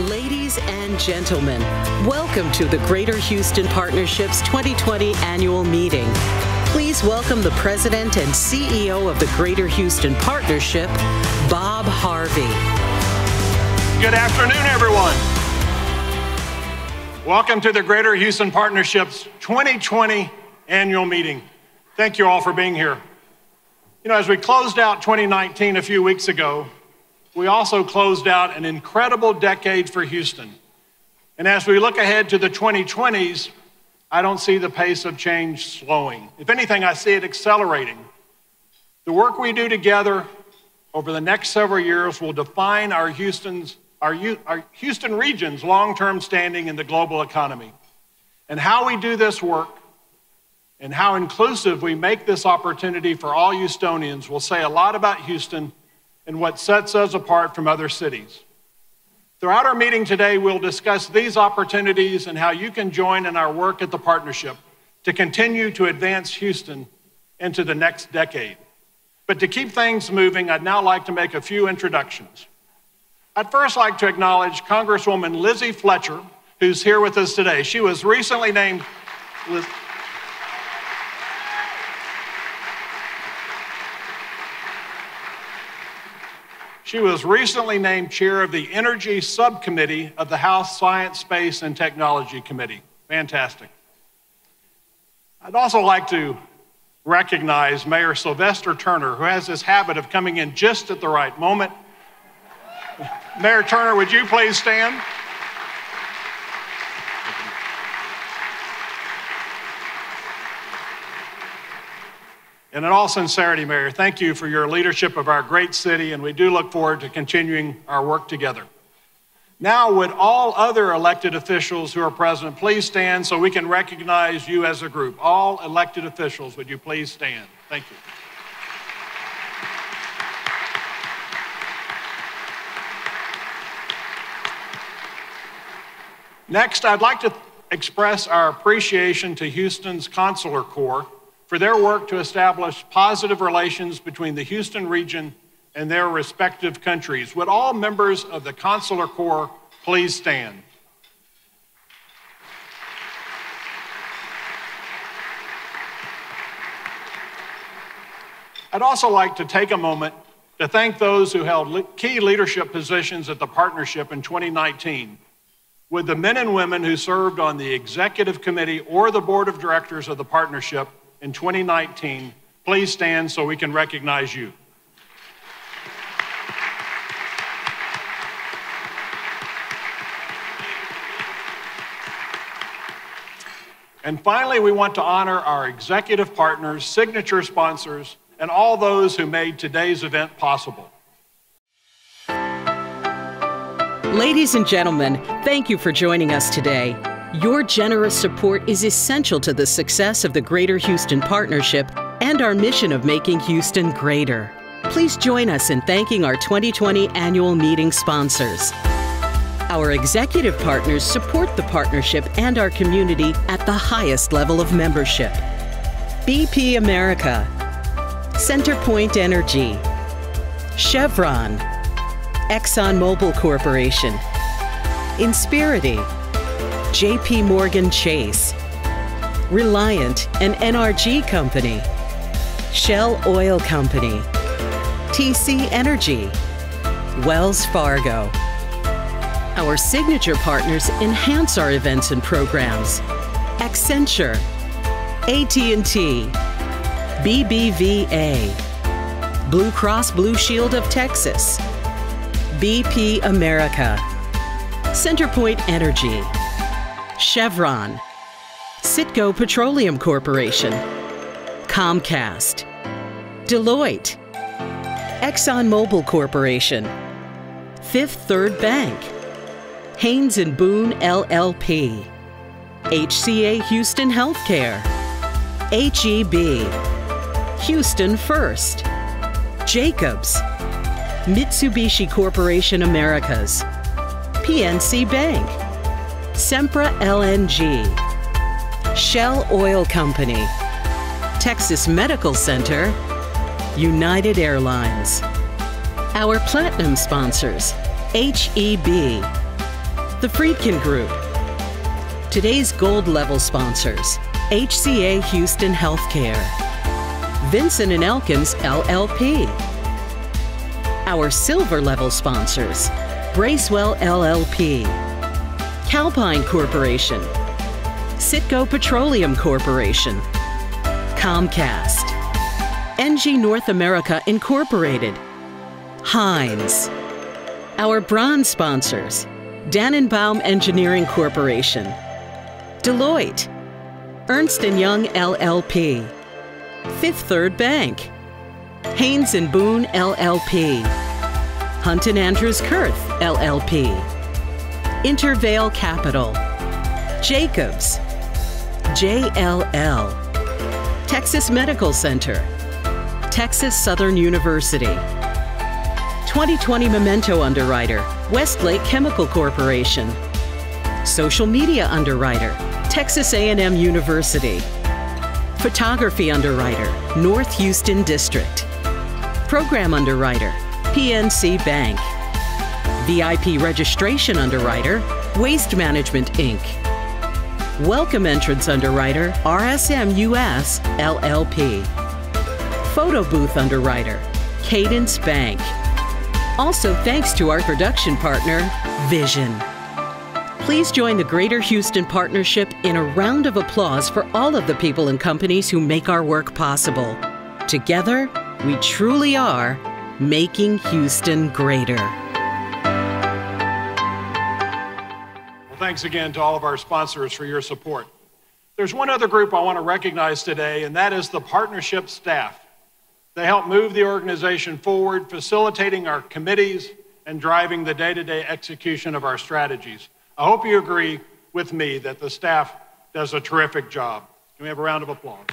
Ladies and gentlemen, welcome to the Greater Houston Partnership's 2020 annual meeting. Please welcome the President and CEO of the Greater Houston Partnership, Bob Harvey. Good afternoon, everyone. Welcome to the Greater Houston Partnership's 2020 annual meeting. Thank you all for being here. You know, as we closed out 2019 a few weeks ago, we also closed out an incredible decade for Houston. And as we look ahead to the 2020s, I don't see the pace of change slowing. If anything, I see it accelerating. The work we do together over the next several years will define our Houston region's long-term standing in the global economy. And how we do this work and how inclusive we make this opportunity for all Houstonians will say a lot about Houston and what sets us apart from other cities. Throughout our meeting today, we'll discuss these opportunities and how you can join in our work at the partnership to continue to advance Houston into the next decade. But to keep things moving, I'd now like to make a few introductions. I'd first like to acknowledge Congresswoman Lizzie Fletcher, who's here with us today. She was recently named chair of the Energy Subcommittee of the House Science, Space, and Technology Committee. Fantastic. I'd also like to recognize Mayor Sylvester Turner, who has this habit of coming in just at the right moment. Mayor Turner, would you please stand? And in all sincerity, Mayor, thank you for your leadership of our great city, and we do look forward to continuing our work together. Now, would all other elected officials who are present please stand so we can recognize you as a group? All elected officials, would you please stand? Thank you. Next, I'd like to express our appreciation to Houston's Consular Corps for their work to establish positive relations between the Houston region and their respective countries. Would all members of the Consular Corps please stand? I'd also like to take a moment to thank those who held key leadership positions at the partnership in 2019. Would the men and women who served on the executive committee or the board of directors of the partnership in 2019, please stand so we can recognize you. And finally, we want to honor our executive partners, signature sponsors, and all those who made today's event possible. Ladies and gentlemen, thank you for joining us today. Your generous support is essential to the success of the Greater Houston Partnership and our mission of making Houston greater. Please join us in thanking our 2020 annual meeting sponsors. Our executive partners support the partnership and our community at the highest level of membership. BP America, CenterPoint Energy, Chevron, ExxonMobil Corporation, Insperity, J.P. Morgan Chase, Reliant and NRG Company, Shell Oil Company, TC Energy, Wells Fargo. Our signature partners enhance our events and programs. Accenture, AT&T, BBVA, Blue Cross Blue Shield of Texas, BP America, CenterPoint Energy, Chevron, Citgo Petroleum Corporation, Comcast, Deloitte, ExxonMobil Corporation, Fifth Third Bank, Haynes & Boone LLP, HCA Houston Healthcare, HEB, Houston First, Jacobs, Mitsubishi Corporation Americas, PNC Bank, Sempra LNG, Shell Oil Company, Texas Medical Center, United Airlines. Our platinum sponsors, HEB, the Friedkin Group. Today's gold level sponsors: HCA Houston Healthcare, Vincent & Elkins LLP. Our silver level sponsors: Bracewell LLP, Calpine Corporation, Citgo Petroleum Corporation, Comcast, NG North America Incorporated, Heinz. Our bronze sponsors: Dannenbaum Engineering Corporation, Deloitte, Ernst & Young LLP, Fifth Third Bank, Haynes & Boone LLP, Hunt & Andrews Kurth LLP, Intervale Capital, Jacobs, JLL, Texas Medical Center, Texas Southern University, 2020 Memento Underwriter, Westlake Chemical Corporation, Social Media Underwriter, Texas A&M University, Photography Underwriter, North Houston District, Program Underwriter, PNC Bank, VIP Registration Underwriter, Waste Management, Inc., Welcome Entrance Underwriter, RSM US LLP, Photo Booth Underwriter, Cadence Bank. Also thanks to our production partner, Vision. Please join the Greater Houston Partnership in a round of applause for all of the people and companies who make our work possible. Together, we truly are making Houston greater. Well, thanks again to all of our sponsors for your support. There's one other group I want to recognize today, and that is the partnership staff. They help move the organization forward, facilitating our committees and driving the day-to-day execution of our strategies. I hope you agree with me that the staff does a terrific job. Can we have a round of applause?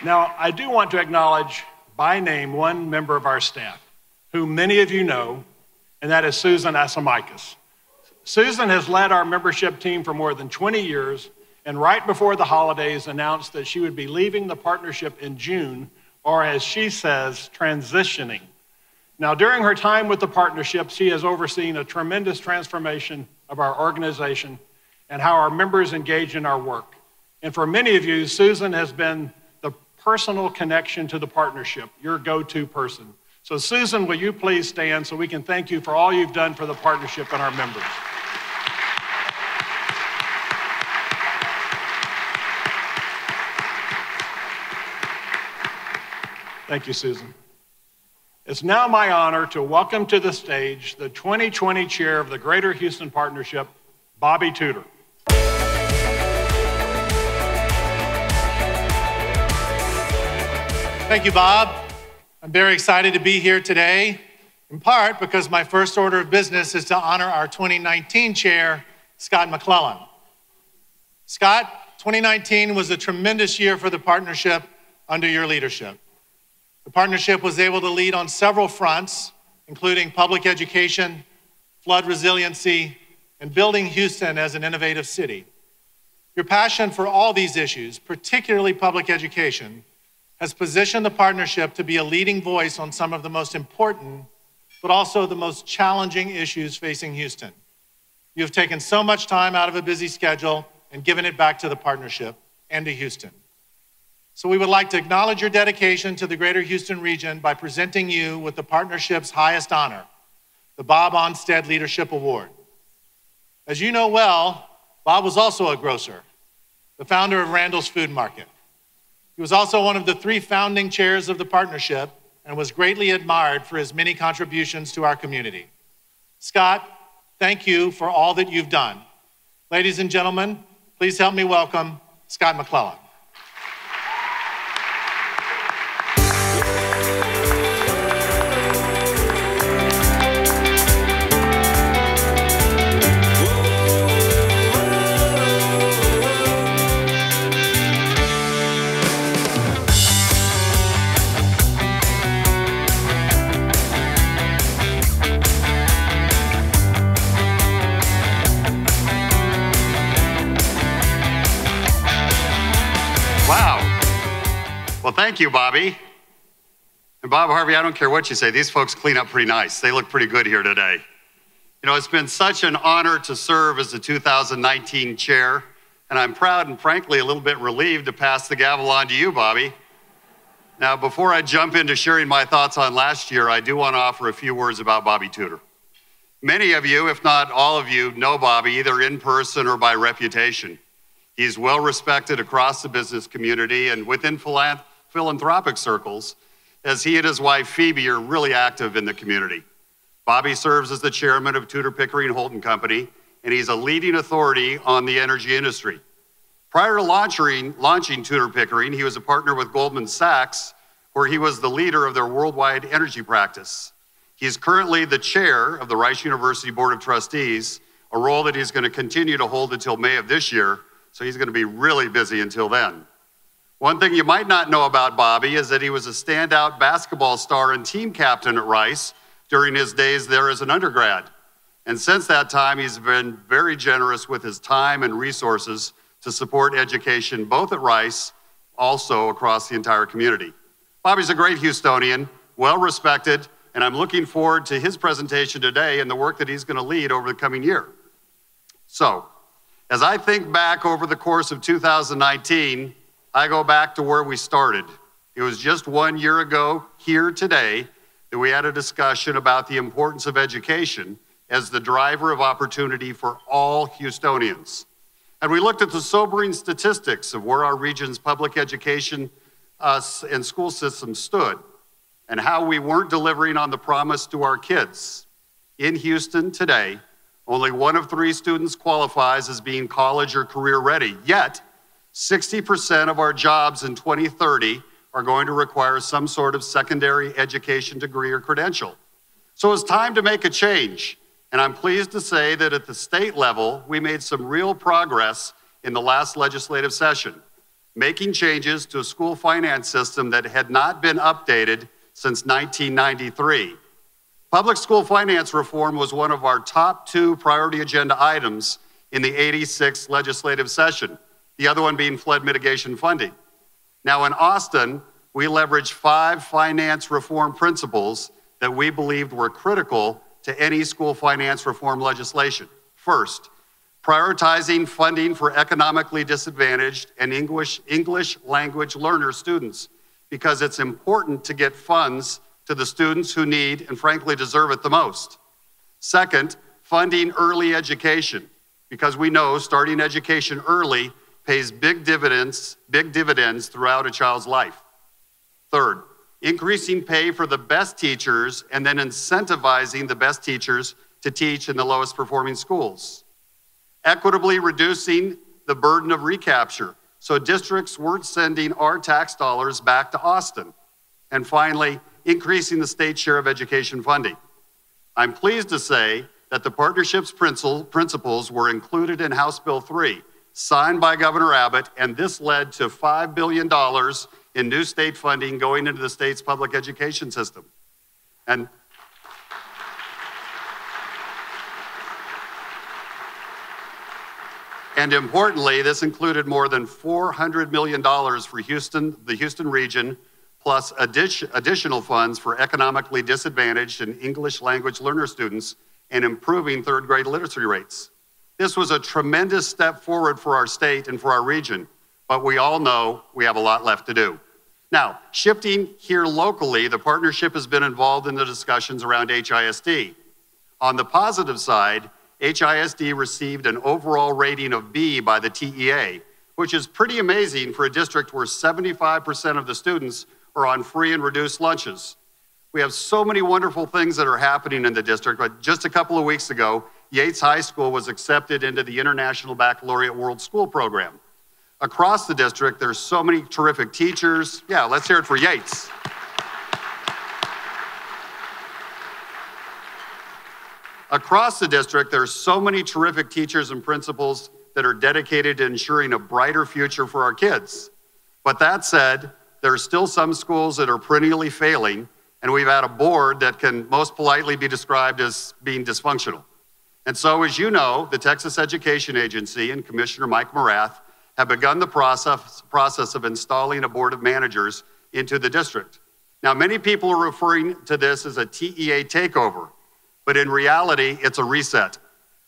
Now, I do want to acknowledge by name one member of our staff, who many of you know, and that is Susan Asamikis. Susan has led our membership team for more than 20 years, and right before the holidays announced that she would be leaving the partnership in June, or as she says, transitioning. Now, during her time with the partnership, she has overseen a tremendous transformation of our organization and how our members engage in our work. And for many of you, Susan has been the personal connection to the partnership, your go-to person. So Susan, will you please stand so we can thank you for all you've done for the partnership and our members. Thank you, Susan. It's now my honor to welcome to the stage the 2020 chair of the Greater Houston Partnership, Bobby Tudor. Thank you, Bob. I'm very excited to be here today, in part because my first order of business is to honor our 2019 chair, Scott McClellan. Scott, 2019 was a tremendous year for the partnership under your leadership. The partnership was able to lead on several fronts, including public education, flood resiliency, and building Houston as an innovative city. Your passion for all these issues, particularly public education, has positioned the partnership to be a leading voice on some of the most important, but also the most challenging issues facing Houston. You have taken so much time out of a busy schedule and given it back to the partnership and to Houston. So we would like to acknowledge your dedication to the Greater Houston region by presenting you with the partnership's highest honor, the Bob Onstead Leadership Award. As you know well, Bob was also a grocer, the founder of Randall's Food Market. He was also one of the 3 founding chairs of the partnership and was greatly admired for his many contributions to our community. Scott, thank you for all that you've done. Ladies and gentlemen, please help me welcome Scott McClellan. Well, thank you, Bobby. And Bob Harvey, I don't care what you say, these folks clean up pretty nice. They look pretty good here today. You know, it's been such an honor to serve as the 2019 chair, and I'm proud and frankly a little bit relieved to pass the gavel on to you, Bobby. Now, before I jump into sharing my thoughts on last year, I do want to offer a few words about Bobby Tudor. Many of you, if not all of you, know Bobby either in person or by reputation. He's well respected across the business community and within philanthropic circles, as he and his wife Phoebe are really active in the community. Bobby serves as the chairman of Tudor Pickering Holton Company, and he's a leading authority on the energy industry. Prior to launching Tudor Pickering, he was a partner with Goldman Sachs, where he was the leader of their worldwide energy practice. He's currently the chair of the Rice University Board of Trustees, a role that he's going to continue to hold until May of this year, so he's going to be really busy until then. One thing you might not know about Bobby is that he was a standout basketball star and team captain at Rice during his days there as an undergrad. And since that time, he's been very generous with his time and resources to support education, both at Rice, also across the entire community. Bobby's a great Houstonian, well-respected, and I'm looking forward to his presentation today and the work that he's going to lead over the coming year. So, as I think back over the course of 2019, I go back to where we started. It was just 1 year ago here today that we had a discussion about the importance of education as the driver of opportunity for all Houstonians. And we looked at the sobering statistics of where our region's public education and school system stood, and how we weren't delivering on the promise to our kids. In Houston today, only 1 of 3 students qualifies as being college or career ready, yet 60% of our jobs in 2030 are going to require some sort of secondary education degree or credential. So it's time to make a change, and I'm pleased to say that at the state level, we made some real progress in the last legislative session, making changes to a school finance system that had not been updated since 1993. Public school finance reform was one of our top 2 priority agenda items in the 86th legislative session, the other one being flood mitigation funding. Now in Austin, we leveraged 5 finance reform principles that we believed were critical to any school finance reform legislation. First, prioritizing funding for economically disadvantaged and English language learner students, because it's important to get funds to the students who need and frankly deserve it the most. Second, funding early education, because we know starting education early pays big dividends throughout a child's life. Third, increasing pay for the best teachers and then incentivizing the best teachers to teach in the lowest performing schools. Equitably reducing the burden of recapture, so districts weren't sending our tax dollars back to Austin. And finally, increasing the state share of education funding. I'm pleased to say that the partnership's principles were included in House Bill 3, signed by Governor Abbott, and this led to $5 billion in new state funding going into the state's public education system. And importantly, this included more than $400 million for Houston, the Houston region, plus additional funds for economically disadvantaged and English language learner students and improving 3rd grade literacy rates. This was a tremendous step forward for our state and for our region, but we all know we have a lot left to do. Now, shifting here locally, the partnership has been involved in the discussions around HISD. On the positive side, HISD received an overall rating of B by the TEA, which is pretty amazing for a district where 75% of the students are on free and reduced lunches. We have so many wonderful things that are happening in the district, but just a couple of weeks ago, Yates High School was accepted into the International Baccalaureate World School Program. Across the district, there's so many terrific teachers. Yeah, let's hear it for Yates. Across the district, there's so many terrific teachers and principals that are dedicated to ensuring a brighter future for our kids. But that said, there are still some schools that are perennially failing, and we've had a board that can most politely be described as being dysfunctional. And so, as you know, the Texas Education Agency and Commissioner Mike Morath have begun the process of installing a board of managers into the district. Now, many people are referring to this as a TEA takeover, but in reality, it's a reset.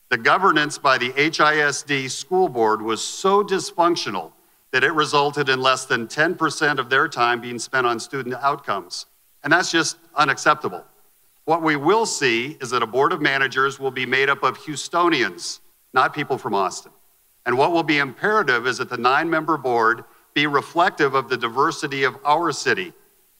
The governance by the HISD school board was so dysfunctional that it resulted in less than 10% of their time being spent on student outcomes. And that's just unacceptable. What we will see is that a board of managers will be made up of Houstonians, not people from Austin. And what will be imperative is that the 9-member board be reflective of the diversity of our city,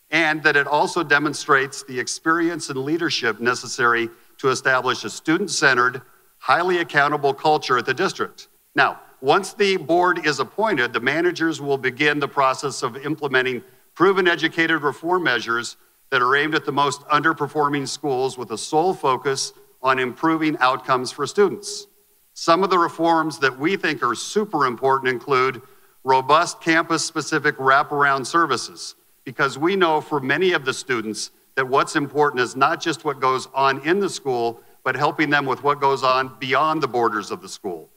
and that it also demonstrates the experience and leadership necessary to establish a student-centered, highly accountable culture at the district. Now, once the board is appointed, the managers will begin the process of implementing proven educated reform measures that are aimed at the most underperforming schools with a sole focus on improving outcomes for students. Some of the reforms that we think are super important include robust campus-specific wraparound services, because we know for many of the students that what's important is not just what goes on in the school, but helping them with what goes on beyond the borders of the school.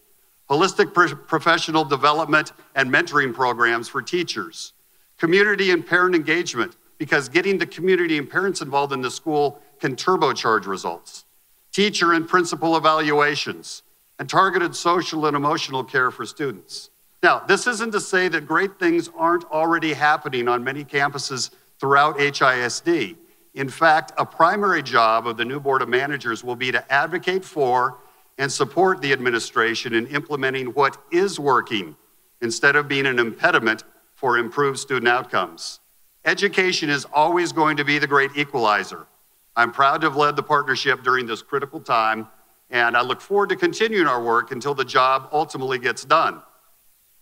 Holistic professional development and mentoring programs for teachers. Community and parent engagement, because getting the community and parents involved in the school can turbocharge results. Teacher and principal evaluations, and targeted social and emotional care for students. Now, this isn't to say that great things aren't already happening on many campuses throughout HISD. In fact, a primary job of the new Board of Managers will be to advocate for and support the administration in implementing what is working instead of being an impediment for improved student outcomes. Education is always going to be the great equalizer. I'm proud to have led the partnership during this critical time, and I look forward to continuing our work until the job ultimately gets done.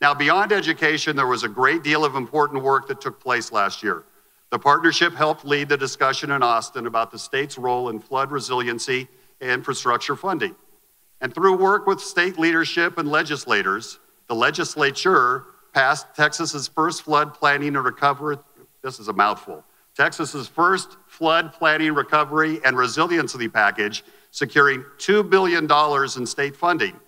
Now, beyond education, there was a great deal of important work that took place last year. The partnership helped lead the discussion in Austin about the state's role in flood resiliency and infrastructure funding. And through work with state leadership and legislators, the legislature passed Texas's first flood planning and recovery, this is a mouthful, Texas's first flood planning, recovery, and resiliency package, securing $2 billion in state funding.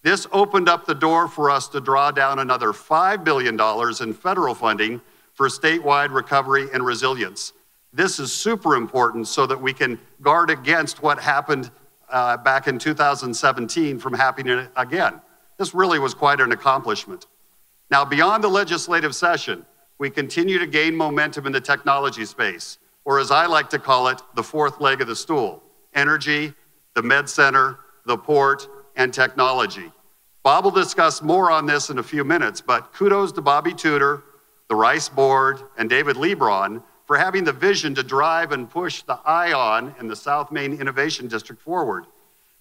This opened up the door for us to draw down another $5 billion in federal funding for statewide recovery and resilience. This is super important so that we can guard against what happened back in 2017 from happening again. This really was quite an accomplishment. Now, beyond the legislative session, we continue to gain momentum in the technology space, or as I like to call it, the fourth leg of the stool: energy, the med center, the port, and technology. Bob will discuss more on this in a few minutes, but kudos to Bobby Tudor, the Rice Board, and David Lebron for having the vision to drive and push the ION and the South Main Innovation District forward.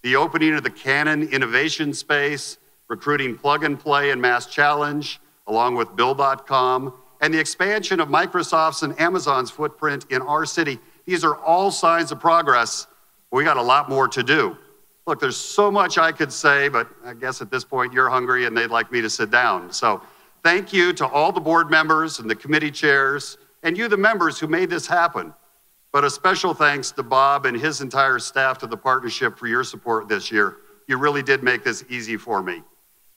The opening of the Canon Innovation Space, recruiting Plug and Play and Mass Challenge, along with Bill.com, and the expansion of Microsoft's and Amazon's footprint in our city. These are all signs of progress. We got a lot more to do. Look, there's so much I could say, but I guess at this point you're hungry and they'd like me to sit down. So thank you to all the board members and the committee chairs, and you, the members who made this happen. But a special thanks to Bob and his entire staff to the partnership for your support this year. You really did make this easy for me.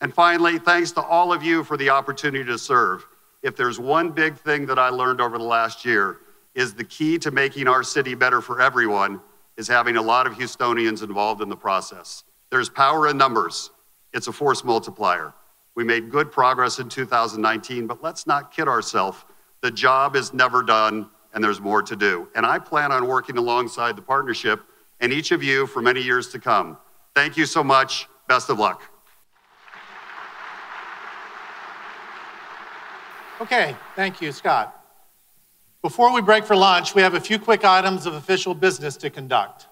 And finally, thanks to all of you for the opportunity to serve. If there's one big thing that I learned over the last year, is the key to making our city better for everyone is having a lot of Houstonians involved in the process. There's power in numbers. It's a force multiplier. We made good progress in 2019, but let's not kid ourselves. The job is never done, and there's more to do. And I plan on working alongside the partnership and each of you for many years to come. Thank you so much. Best of luck. Okay, thank you, Scott. Before we break for lunch, we have a few quick items of official business to conduct.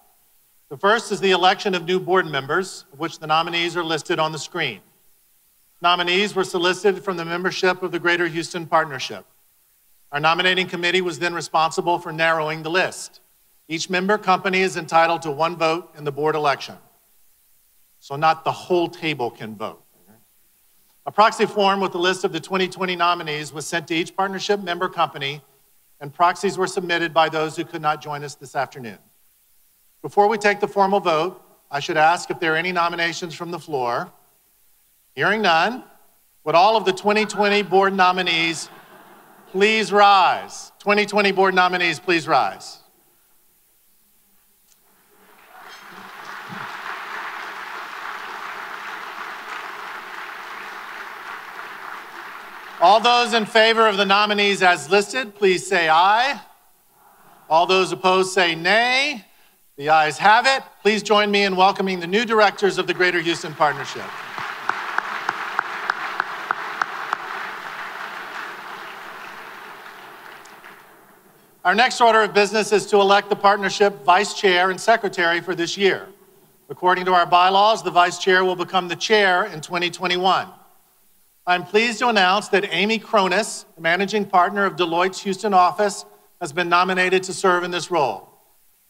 The first is the election of new board members, of which the nominees are listed on the screen. Nominees were solicited from the membership of the Greater Houston Partnership. Our nominating committee was then responsible for narrowing the list. Each member company is entitled to one vote in the board election. So not the whole table can vote. A proxy form with the list of the 2020 nominees was sent to each partnership member company, and proxies were submitted by those who could not join us this afternoon. Before we take the formal vote, I should ask if there are any nominations from the floor. Hearing none, would all of the 2020 board nominees please rise? 2020 board nominees, please rise. All those in favor of the nominees as listed, please say aye. All those opposed say nay. The ayes have it. Please join me in welcoming the new directors of the Greater Houston Partnership. Our next order of business is to elect the partnership vice chair and secretary for this year. According to our bylaws, the vice chair will become the chair in 2021. I'm pleased to announce that Amy Cronus, the managing partner of Deloitte's Houston office, has been nominated to serve in this role.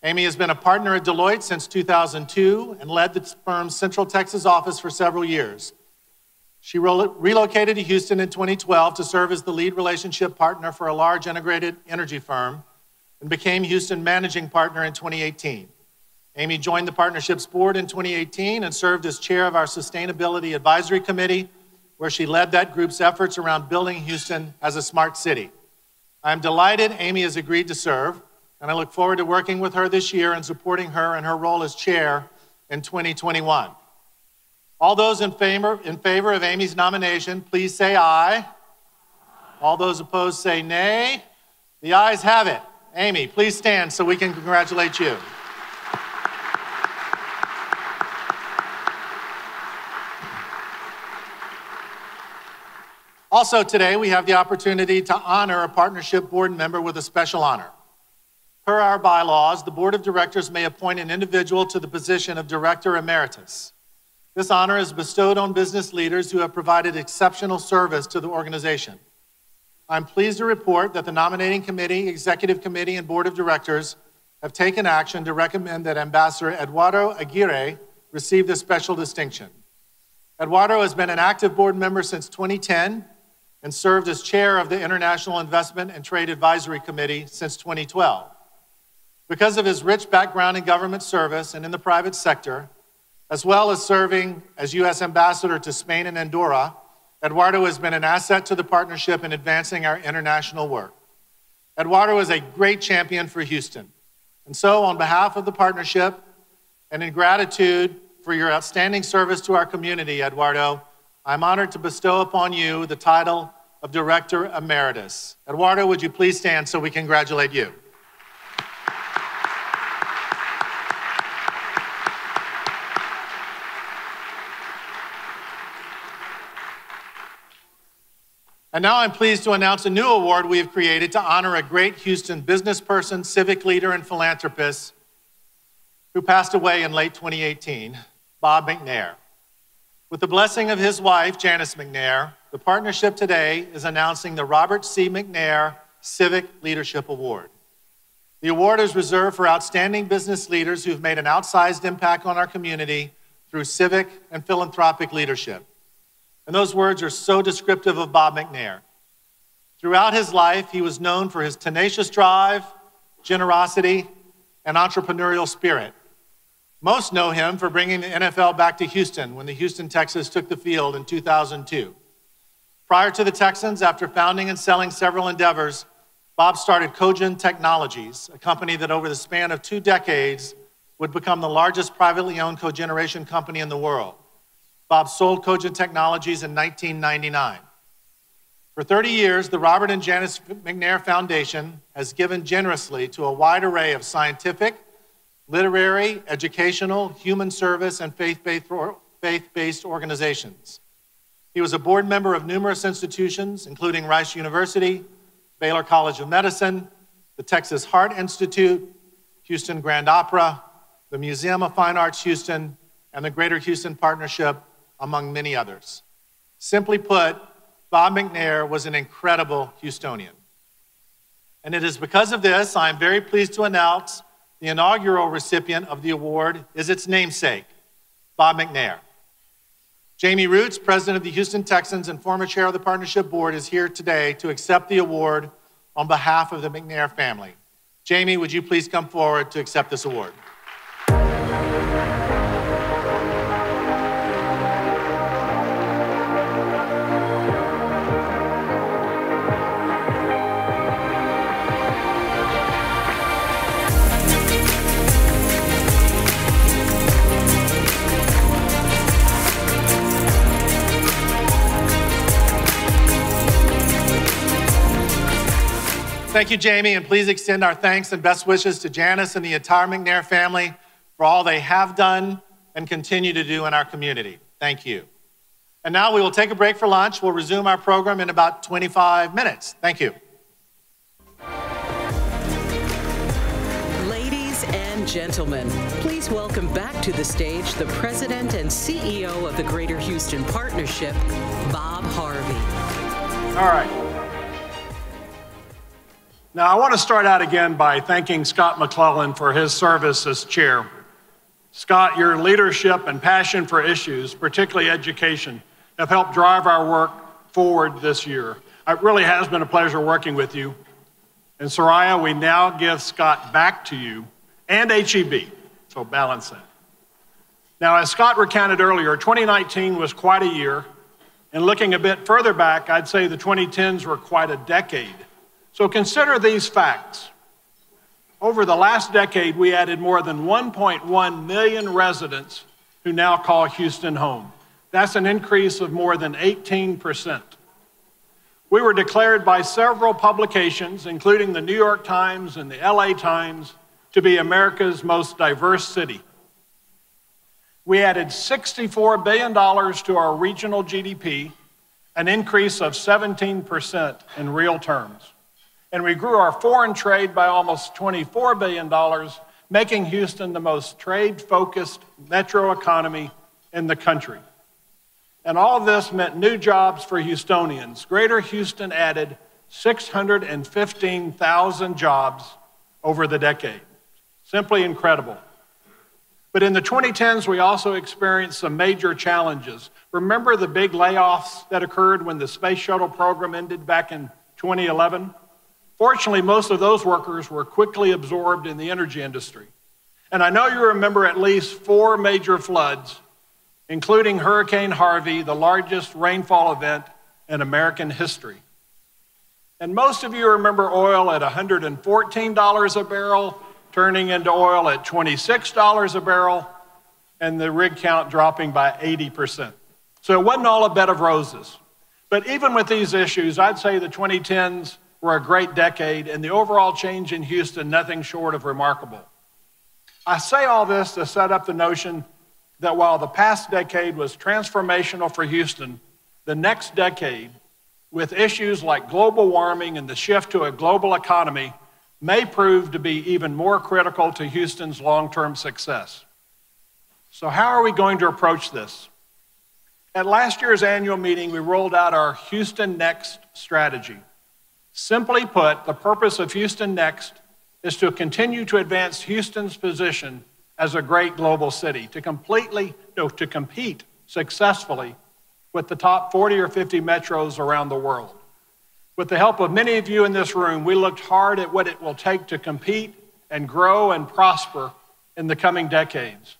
Amy has been a partner at Deloitte since 2002 and led the firm's Central Texas office for several years. She relocated to Houston in 2012 to serve as the lead relationship partner for a large integrated energy firm and became Houston managing partner in 2018. Amy joined the partnership's board in 2018 and served as chair of our Sustainability Advisory Committee, where she led that group's efforts around building Houston as a smart city. I'm delighted Amy has agreed to serve, and I look forward to working with her this year and supporting her in her role as chair in 2021. All those in favor of Amy's nomination, please say aye. All those opposed say nay. The ayes have it. Amy, please stand so we can congratulate you. Also today, we have the opportunity to honor a partnership board member with a special honor. Per our bylaws, the board of directors may appoint an individual to the position of Director Emeritus. This honor is bestowed on business leaders who have provided exceptional service to the organization. I'm pleased to report that the nominating committee, executive committee, and board of directors have taken action to recommend that Ambassador Eduardo Aguirre receive this special distinction. Eduardo has been an active board member since 2010 and served as chair of the International Investment and Trade Advisory Committee since 2012. Because of his rich background in government service and in the private sector, as well as serving as U.S. Ambassador to Spain and Andorra, Eduardo has been an asset to the partnership in advancing our international work. Eduardo is a great champion for Houston. And so, on behalf of the partnership and in gratitude for your outstanding service to our community, Eduardo, I'm honored to bestow upon you the title of Director Emeritus. Eduardo, would you please stand so we congratulate you? And now I'm pleased to announce a new award we have created to honor a great Houston business person, civic leader, and philanthropist who passed away in late 2018, Bob McNair. With the blessing of his wife, Janice McNair, the partnership today is announcing the Robert C. McNair Civic Leadership Award. The award is reserved for outstanding business leaders who've made an outsized impact on our community through civic and philanthropic leadership. And those words are so descriptive of Bob McNair. Throughout his life, he was known for his tenacious drive, generosity, and entrepreneurial spirit. Most know him for bringing the NFL back to Houston when the Houston Texans took the field in 2002. Prior to the Texans, after founding and selling several endeavors, Bob started Cogen Technologies, a company that over the span of 2 decades would become the largest privately owned cogeneration company in the world. Bob sold Cogen Technologies in 1999. For 30 years, the Robert and Janice McNair Foundation has given generously to a wide array of scientific, literary, educational, human service, and faith-based organizations. He was a board member of numerous institutions, including Rice University, Baylor College of Medicine, the Texas Heart Institute, Houston Grand Opera, the Museum of Fine Arts Houston, and the Greater Houston Partnership, among many others. Simply put, Bob McNair was an incredible Houstonian. And it is because of this, I am very pleased to announce the inaugural recipient of the award is its namesake, Bob McNair. Jamie Roots, president of the Houston Texans and former chair of the partnership board, is here today to accept the award on behalf of the McNair family. Jamie, would you please come forward to accept this award? Thank you, Jamie, and please extend our thanks and best wishes to Janice and the entire McNair family for all they have done and continue to do in our community. Thank you. And now we will take a break for lunch. We'll resume our program in about 25 minutes. Thank you. Ladies and gentlemen, please welcome back to the stage the President and CEO of the Greater Houston Partnership, Bob Harvey. All right. Now, I want to start out again by thanking Scott McClellan for his service as chair. Scott, your leadership and passion for issues, particularly education, have helped drive our work forward this year. It really has been a pleasure working with you. And Soraya, we now give Scott back to you and HEB, so balance that. Now, as Scott recounted earlier, 2019 was quite a year. And looking a bit further back, I'd say the 2010s were quite a decade. So consider these facts. Over the last decade, we added more than 1.1 million residents who now call Houston home. That's an increase of more than 18%. We were declared by several publications, including the New York Times and the LA Times, to be America's most diverse city. We added $64 billion to our regional GDP, an increase of 17% in real terms. And we grew our foreign trade by almost $24 billion, making Houston the most trade-focused metro economy in the country. And all of this meant new jobs for Houstonians. Greater Houston added 615,000 jobs over the decade. Simply incredible. But in the 2010s, we also experienced some major challenges. Remember the big layoffs that occurred when the space shuttle program ended back in 2011? Fortunately, most of those workers were quickly absorbed in the energy industry. And I know you remember at least 4 major floods, including Hurricane Harvey, the largest rainfall event in American history. And most of you remember oil at $114 a barrel, turning into oil at $26 a barrel, and the rig count dropping by 80%. So it wasn't all a bed of roses. But even with these issues, I'd say the 2010s were a great decade, and the overall change in Houston, nothing short of remarkable. I say all this to set up the notion that while the past decade was transformational for Houston, the next decade, with issues like global warming and the shift to a global economy, may prove to be even more critical to Houston's long-term success. So how are we going to approach this? At last year's annual meeting, we rolled out our Houston Next strategy. Simply put, the purpose of Houston Next is to continue to advance Houston's position as a great global city, to compete successfully with the top 40 or 50 metros around the world. With the help of many of you in this room, we looked hard at what it will take to compete and grow and prosper in the coming decades.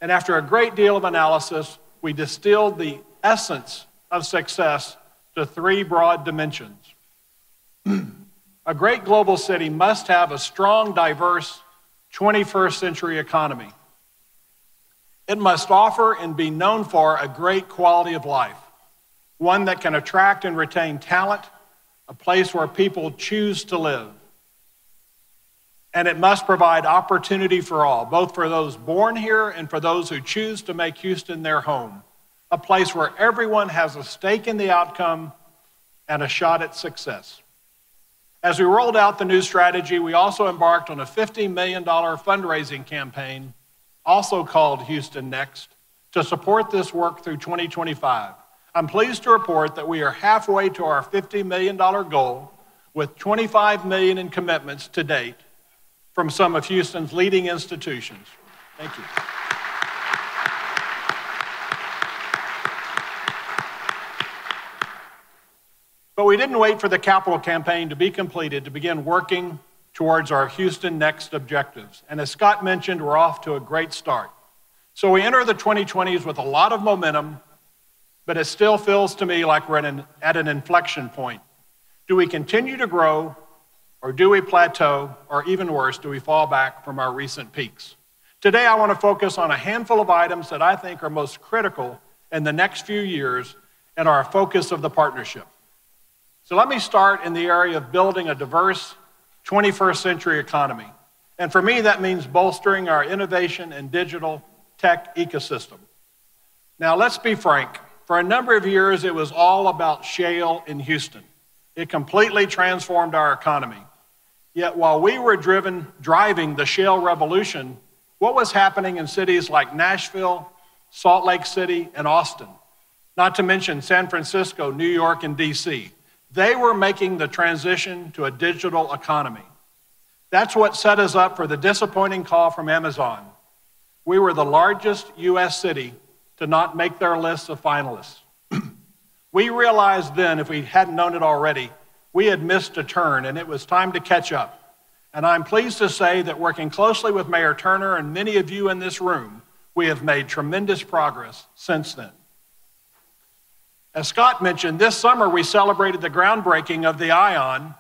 And after a great deal of analysis, we distilled the essence of success to 3 broad dimensions. A great global city must have a strong, diverse 21st century economy. It must offer and be known for a great quality of life, one that can attract and retain talent, a place where people choose to live. And it must provide opportunity for all, both for those born here and for those who choose to make Houston their home, a place where everyone has a stake in the outcome and a shot at success. As we rolled out the new strategy, we also embarked on a $50 million fundraising campaign, also called Houston Next, to support this work through 2025. I'm pleased to report that we are halfway to our $50 million goal, with $25 million in commitments to date from some of Houston's leading institutions. Thank you. But we didn't wait for the capital campaign to be completed to begin working towards our Houston Next objectives. And as Scott mentioned, we're off to a great start. So we enter the 2020s with a lot of momentum, but it still feels to me like we're at an inflection point. Do we continue to grow, or do we plateau, or even worse, do we fall back from our recent peaks? Today, I want to focus on a handful of items that I think are most critical in the next few years and are a focus of the partnership. So let me start in the area of building a diverse 21st century economy. And for me, that means bolstering our innovation and digital tech ecosystem. Now, let's be frank. For a number of years, it was all about shale in Houston. It completely transformed our economy. Yet while we were driving the shale revolution, what was happening in cities like Nashville, Salt Lake City, and Austin, not to mention San Francisco, New York, and DC? They were making the transition to a digital economy. That's what set us up for the disappointing call from Amazon. We were the largest US city to not make their list of finalists. We realized then, if we hadn't known it already, we had missed a turn and it was time to catch up. And I'm pleased to say that working closely with Mayor Turner and many of you in this room, we have made tremendous progress since then. As Scott mentioned, this summer we celebrated the groundbreaking of the ION,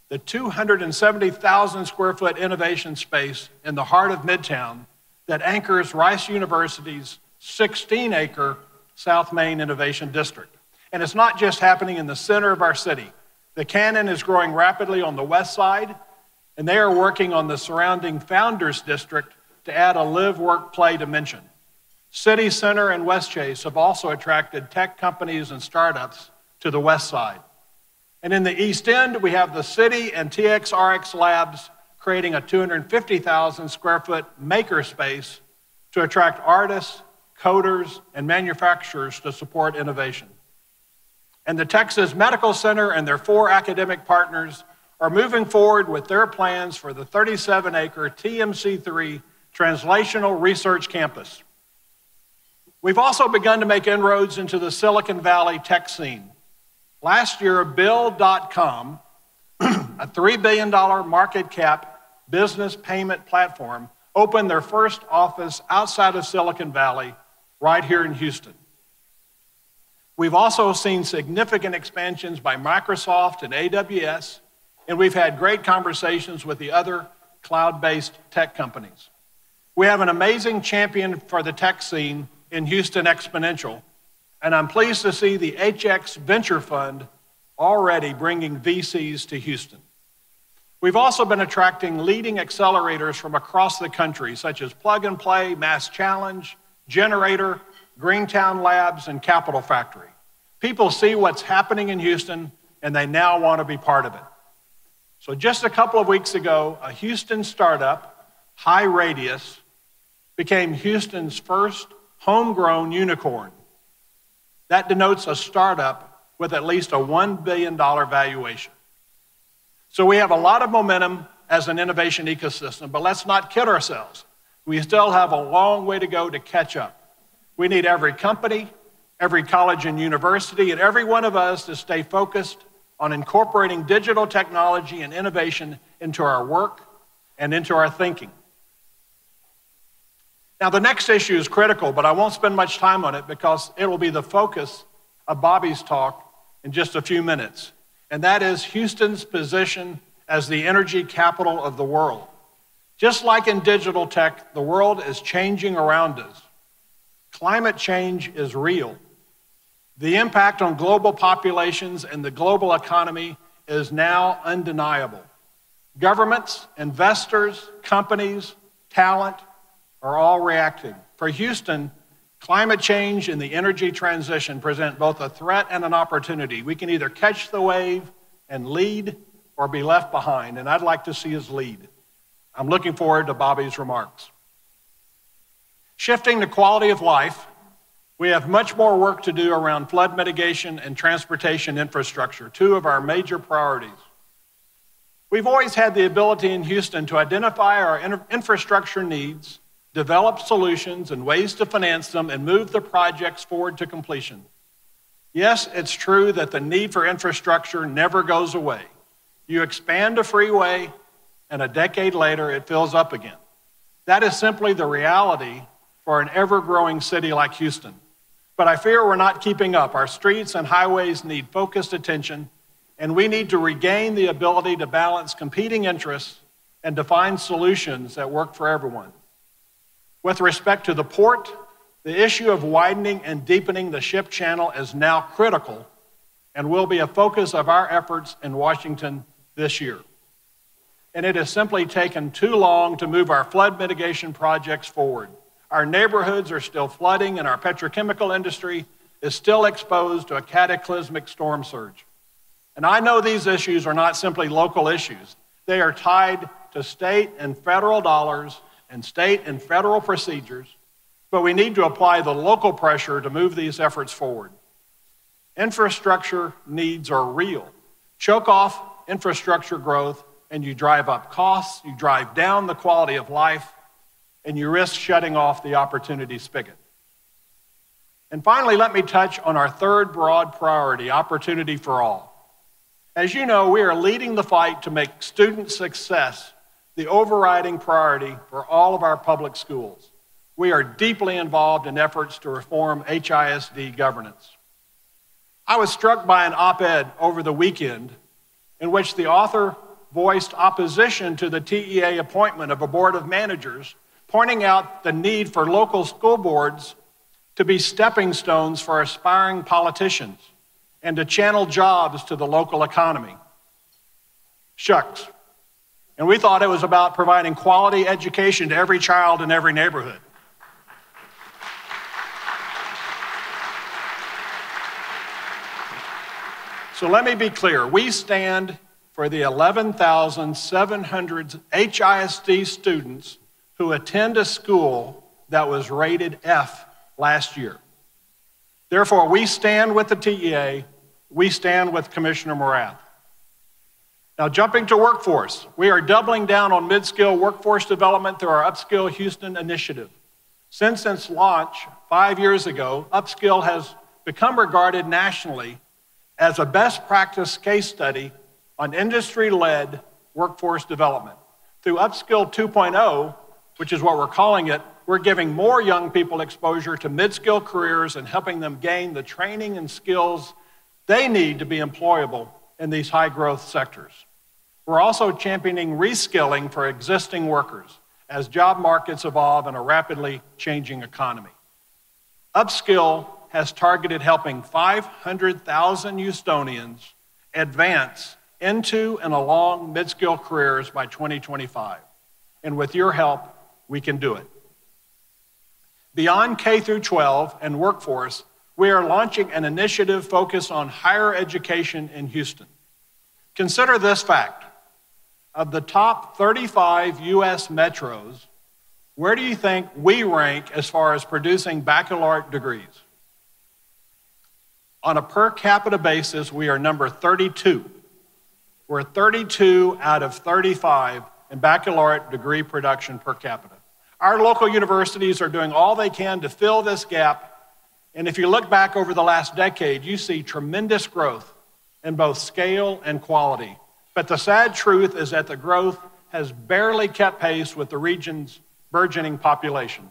the 270,000 square foot innovation space in the heart of Midtown that anchors Rice University's 16-acre South Main Innovation District. And it's not just happening in the center of our city. The Cannon is growing rapidly on the west side, and they are working on the surrounding Founders District to add a live, work, play dimension. City Center and Westchase have also attracted tech companies and startups to the west side. And in the East End, we have the city and TXRX Labs creating a 250,000 square foot maker space to attract artists, coders, and manufacturers to support innovation. And the Texas Medical Center and their 4 academic partners are moving forward with their plans for the 37-acre TMC3 Translational Research Campus. We've also begun to make inroads into the Silicon Valley tech scene. Last year, Bill.com, a $3 billion market cap business payment platform, opened their first office outside of Silicon Valley, right here in Houston. We've also seen significant expansions by Microsoft and AWS, and we've had great conversations with the other cloud-based tech companies. We have an amazing champion for the tech scene in Houston Exponential, and I'm pleased to see the HX Venture Fund already bringing VCs to Houston. We've also been attracting leading accelerators from across the country, such as Plug and Play, Mass Challenge, Generator, Greentown Labs, and Capital Factory. People see what's happening in Houston, and they now want to be part of it. So just a couple of weeks ago, a Houston startup, High Radius, became Houston's first homegrown unicorn. That denotes a startup with at least a $1 billion valuation. So we have a lot of momentum as an innovation ecosystem, but let's not kid ourselves. We still have a long way to go to catch up. We need every company, every college and university, and every one of us to stay focused on incorporating digital technology and innovation into our work and into our thinking. Now, the next issue is critical, but I won't spend much time on it because it will be the focus of Bobby's talk in just a few minutes, and that is Houston's position as the energy capital of the world. Just like in digital tech, the world is changing around us. Climate change is real. The impact on global populations and the global economy is now undeniable. Governments, investors, companies, talent are all reacting. For Houston, climate change and the energy transition present both a threat and an opportunity. We can either catch the wave and lead or be left behind, and I'd like to see us lead. I'm looking forward to Bobby's remarks. Shifting to quality of life, we have much more work to do around flood mitigation and transportation infrastructure, 2 of our major priorities. We've always had the ability in Houston to identify our infrastructure needs, develop solutions and ways to finance them, and move the projects forward to completion. Yes, it's true that the need for infrastructure never goes away. You expand a freeway, and a decade later, it fills up again. That is simply the reality for an ever-growing city like Houston. But I fear we're not keeping up. Our streets and highways need focused attention, and we need to regain the ability to balance competing interests and to find solutions that work for everyone. With respect to the port, the issue of widening and deepening the ship channel is now critical and will be a focus of our efforts in Washington this year. and it has simply taken too long to move our flood mitigation projects forward. Our neighborhoods are still flooding, and our petrochemical industry is still exposed to a cataclysmic storm surge. And I know these issues are not simply local issues. They are tied to state and federal dollars and state and federal procedures, but we need to apply the local pressure to move these efforts forward. Infrastructure needs are real. Choke off infrastructure growth, and you drive up costs, you drive down the quality of life, and you risk shutting off the opportunity spigot. And finally, let me touch on our third broad priority, opportunity for all. As you know, we are leading the fight to make student success the overriding priority for all of our public schools. We are deeply involved in efforts to reform HISD governance. I was struck by an op-ed over the weekend in which the author voiced opposition to the TEA appointment of a board of managers, pointing out the need for local school boards to be stepping stones for aspiring politicians and to channel jobs to the local economy. Shucks. And we thought it was about providing quality education to every child in every neighborhood. So let me be clear. We stand for the 11,700 HISD students who attend a school that was rated F last year. Therefore, we stand with the TEA, we stand with Commissioner Morath. Now, jumping to workforce, we are doubling down on mid-skill workforce development through our Upskill Houston initiative. Since its launch 5 years ago, Upskill has become regarded nationally as a best practice case study on industry-led workforce development. Through Upskill 2.0, which is what we're calling it, we're giving more young people exposure to mid-skill careers and helping them gain the training and skills they need to be employable in these high-growth sectors. We're also championing reskilling for existing workers as job markets evolve in a rapidly changing economy. Upskill has targeted helping 500,000 Houstonians advance into and along mid-skill careers by 2025. And with your help, we can do it. Beyond K through 12 and workforce, we are launching an initiative focused on higher education in Houston. Consider this fact. Of the top 35 US metros, where do you think we rank as far as producing baccalaureate degrees? On a per capita basis, we are number 32. We're 32 out of 35 in baccalaureate degree production per capita. Our local universities are doing all they can to fill this gap, and if you look back over the last decade, you see tremendous growth in both scale and quality. But the sad truth is that the growth has barely kept pace with the region's burgeoning population.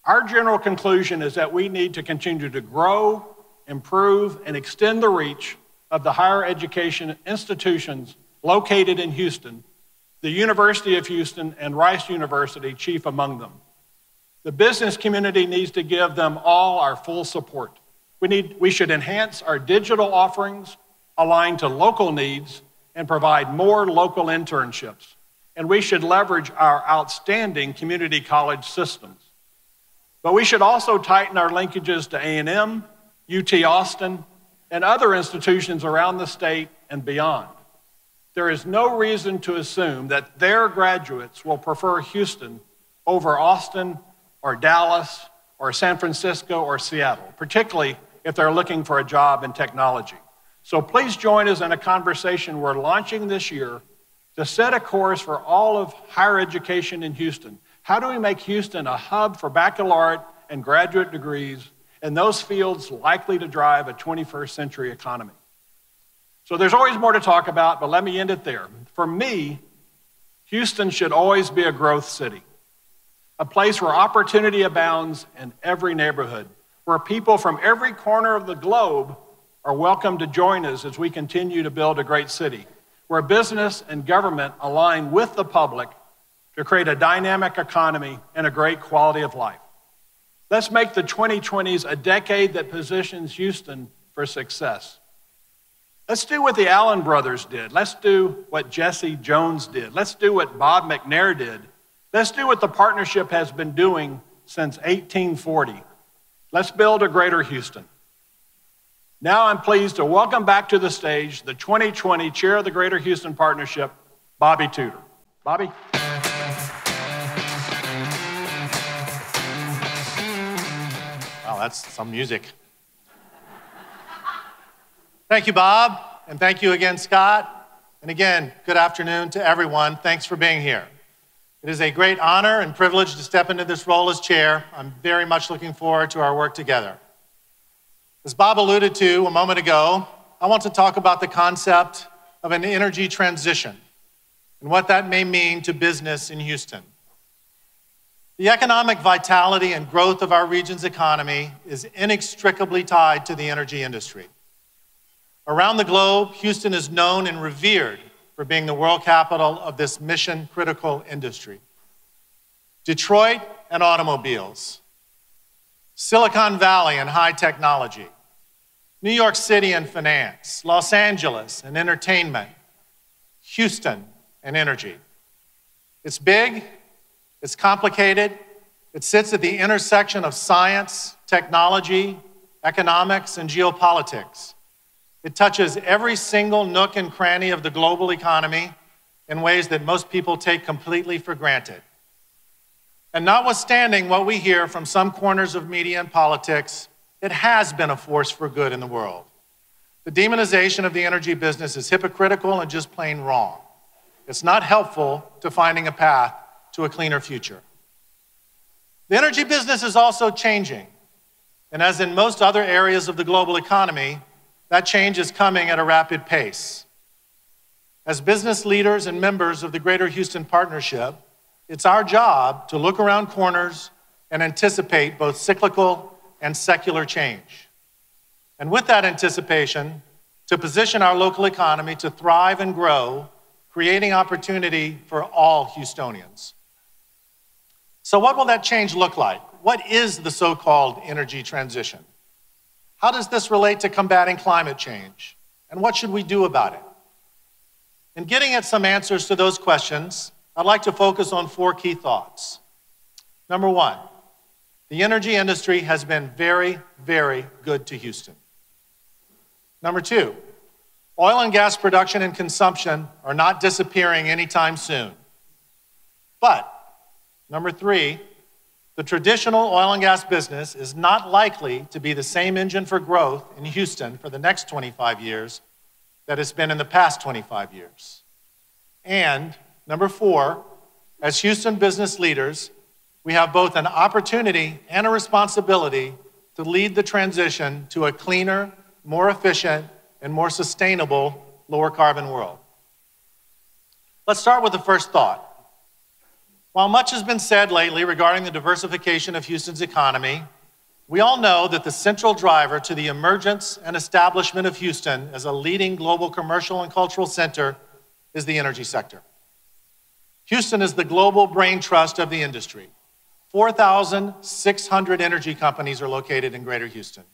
Our general conclusion is that we need to continue to grow, improve, and extend the reach of the higher education institutions located in Houston, the University of Houston and Rice University chief among them. The business community needs to give them all our full support. We should enhance our digital offerings, align to local needs, and provide more local internships. And we should leverage our outstanding community college systems. But we should also tighten our linkages to A&M, UT Austin, and other institutions around the state and beyond. There is no reason to assume that their graduates will prefer Houston over Austin or Dallas or San Francisco or Seattle, particularly if they're looking for a job in technology. So please join us in a conversation we're launching this year to set a course for all of higher education in Houston. How do we make Houston a hub for baccalaureate and graduate degrees in those fields likely to drive a 21st century economy? So there's always more to talk about, but let me end it there. For me, Houston should always be a growth city, a place where opportunity abounds in every neighborhood, where people from every corner of the globe are welcome to join us as we continue to build a great city, where business and government align with the public to create a dynamic economy and a great quality of life. Let's make the 2020s a decade that positions Houston for success. Let's do what the Allen brothers did. Let's do what Jesse Jones did. Let's do what Bob McNair did. Let's do what the partnership has been doing since 1840. Let's build a greater Houston. Now I'm pleased to welcome back to the stage the 2020 Chair of the Greater Houston Partnership, Bobby Tudor. Bobby? Wow, that's some music. Thank you, Bob, and thank you again, Scott. And again, good afternoon to everyone. Thanks for being here. It is a great honor and privilege to step into this role as chair. I'm very much looking forward to our work together. As Bob alluded to a moment ago, I want to talk about the concept of an energy transition and what that may mean to business in Houston. The economic vitality and growth of our region's economy is inextricably tied to the energy industry. Around the globe, Houston is known and revered for being the world capital of this mission-critical industry. Detroit and automobiles, Silicon Valley and high technology, New York City and finance, Los Angeles and entertainment, Houston and energy. It's big, it's complicated, it sits at the intersection of science, technology, economics, and geopolitics. It touches every single nook and cranny of the global economy in ways that most people take completely for granted. And notwithstanding what we hear from some corners of media and politics, it has been a force for good in the world. The demonization of the energy business is hypocritical and just plain wrong. It's not helpful to finding a path to a cleaner future. The energy business is also changing. And as in most other areas of the global economy, that change is coming at a rapid pace. As business leaders and members of the Greater Houston Partnership, it's our job to look around corners and anticipate both cyclical and secular change. And with that anticipation, to position our local economy to thrive and grow, creating opportunity for all Houstonians. So what will that change look like? What is the so-called energy transition? How does this relate to combating climate change? And what should we do about it? In getting at some answers to those questions, I'd like to focus on 4 key thoughts. Number 1, the energy industry has been very, very good to Houston. Number 2, oil and gas production and consumption are not disappearing anytime soon. But, number 3, the traditional oil and gas business is not likely to be the same engine for growth in Houston for the next 25 years that it's been in the past 25 years. And number 4, as Houston business leaders, we have both an opportunity and a responsibility to lead the transition to a cleaner, more efficient, and more sustainable, lower carbon world. Let's start with the first thought. While much has been said lately regarding the diversification of Houston's economy, we all know that the central driver to the emergence and establishment of Houston as a leading global commercial and cultural center is the energy sector. Houston is the global brain trust of the industry. 4,600 energy companies are located in Greater Houston.